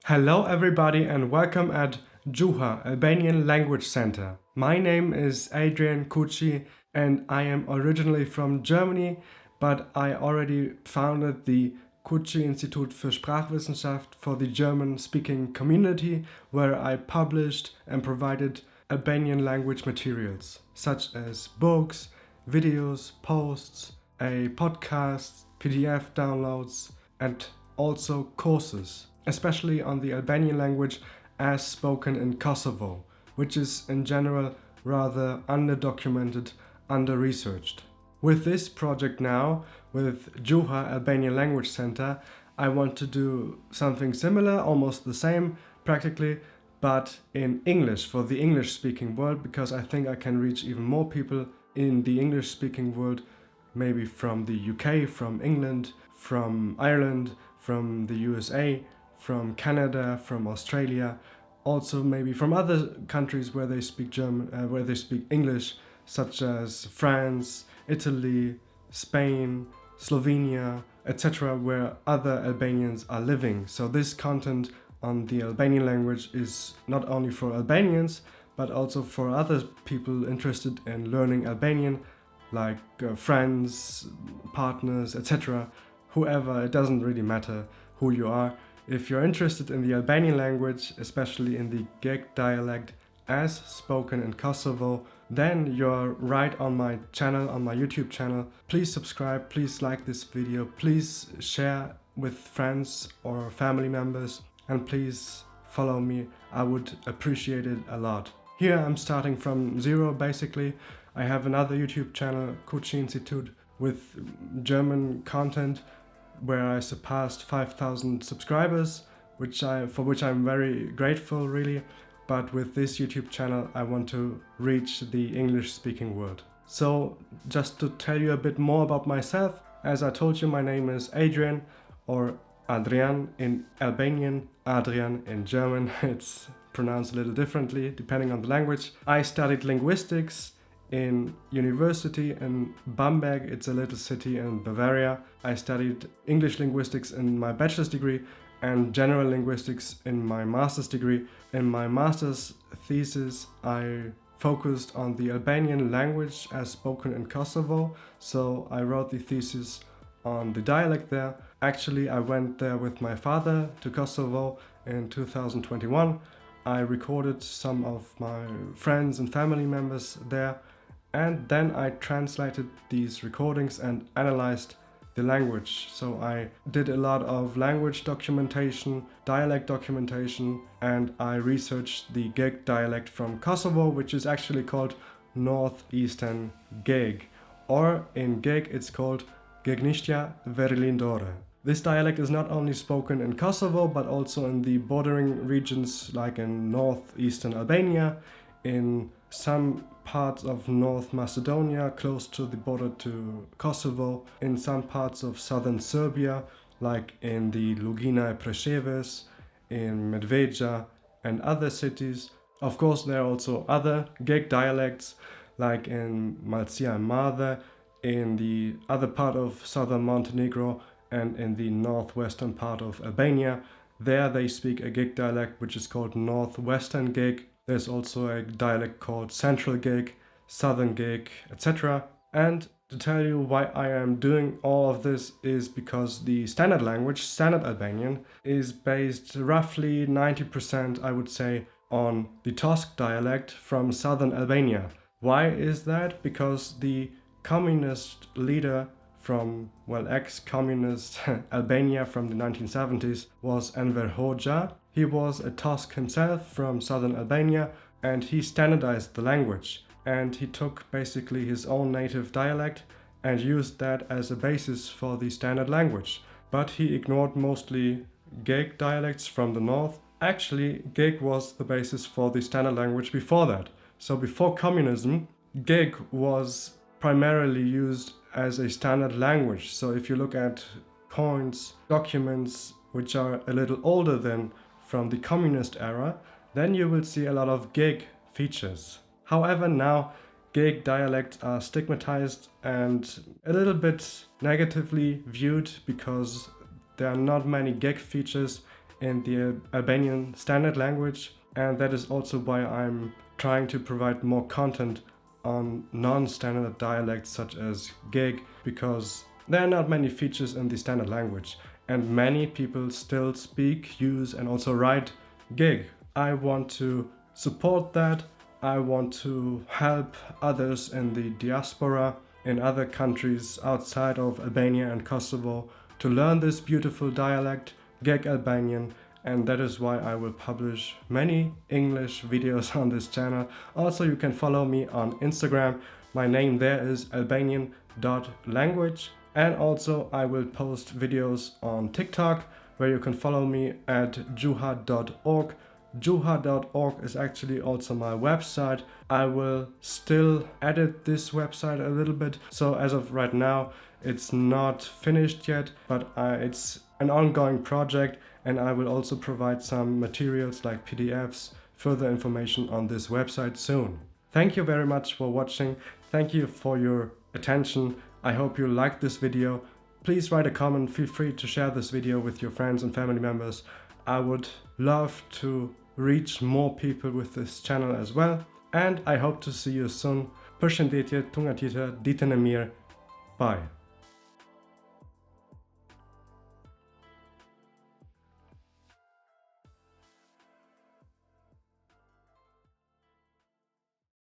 Hello everybody and welcome at GJUHA, Albanian Language Center. My name is Adrian Kuci and I am originally from Germany, but I already founded the Kuci Institut für Sprachwissenschaft for the German-speaking community, where I published and provided Albanian language materials, such as books, videos, posts, a podcast, PDF downloads, and also courses, especially on the Albanian language as spoken in Kosovo, which is in general rather underdocumented, under-researched. With this project now, with GJUHA Albanian Language Center, I want to do something similar, almost the same practically, but in English for the English-speaking world, because I think I can reach even more people in the English-speaking world, maybe from the UK, from England, from Ireland, from the USA, from Canada, from Australia, also maybe from other countries where they speak German, where they speak English, such as France, Italy, Spain, Slovenia, etc., where other Albanians are living. So this content on the Albanian language is not only for Albanians, but also for other people interested in learning Albanian, like friends, partners, etc., whoever. It doesn't really matter who you are. If you're interested in the Albanian language, especially in the Geg dialect as spoken in Kosovo, then you're right on my channel, on my YouTube channel. Please subscribe, please like this video, please share with friends or family members, and please follow me. I would appreciate it a lot. Here I'm starting from zero basically. I have another YouTube channel, Kuci Institut, with German content, where I surpassed 5,000 subscribers, for which I'm very grateful really. But with this YouTube channel I want to reach the English-speaking world. So just to tell you a bit more about myself, as I told you, my name is Adrian, or Adrian in Albanian, Adrian in German. It's pronounced a little differently depending on the language. I studied linguistics in university in Bamberg. It's a little city in Bavaria. I studied English linguistics in my bachelor's degree and general linguistics in my master's degree. In my master's thesis, I focused on the Albanian language as spoken in Kosovo, so I wrote the thesis on the dialect there. Actually, I went there with my father to Kosovo in 2021. I recorded some of my friends and family members there, and then I translated these recordings and analyzed the language. So I did a lot of language documentation, dialect documentation, and I researched the Geg dialect from Kosovo, which is actually called Northeastern Geg, or in Geg it's called Gegnishtja Verlindore. This dialect is not only spoken in Kosovo, but also in the bordering regions like in northeastern Albania, in some parts of North Macedonia, close to the border to Kosovo, in some parts of southern Serbia, like in the Lugina Preševes, in Medveđa, and other cities. Of course, there are also other Geg dialects, like in Malcija and Mardhe, in the other part of southern Montenegro, and in the northwestern part of Albania. There they speak a Geg dialect which is called Northwestern Geg. There's also a dialect called Central Geg, Southern Geg, etc. And to tell you why I am doing all of this is because the standard language, Standard Albanian, is based roughly 90%, I would say, on the Tosk dialect from southern Albania. Why is that? Because the communist leader from, well, ex-communist Albania from the 1970s was Enver Hoxha. He was a Tosk himself from southern Albania, and he standardized the language. And he took basically his own native dialect and used that as a basis for the standard language. But he ignored mostly Geg dialects from the north. Actually, Geg was the basis for the standard language before that. So before communism, Geg was primarily used as a standard language. So if you look at coins, documents which are a little older than from the communist era, then you will see a lot of Geg features. However, now Geg dialects are stigmatized and a little bit negatively viewed because there are not many Geg features in the Albanian standard language, and that is also why I'm trying to provide more content on non-standard dialects such as geg, because there are not many features in the standard language and many people still speak, use and also write geg. I want to support that. I want to help others in the diaspora in other countries outside of Albania and Kosovo to learn this beautiful dialect, geg Albanian, and that is why I will publish many English videos on this channel. Also, you can follow me on Instagram. My name there is albanian.language. And also I will post videos on TikTok where you can follow me at GJUHA.org. GJUHA.org is actually also my website. I will still edit this website a little bit. So as of right now, it's not finished yet, but it's an ongoing project, and I will also provide some materials like PDFs, further information on this website soon. Thank you very much for watching. Thank you for your attention. I hope you liked this video. Please write a comment. Feel free to share this video with your friends and family members. I would love to reach more people with this channel as well. And I hope to see you soon. Përshëndetje, tunga tjetër, ditën e mirë. Bye.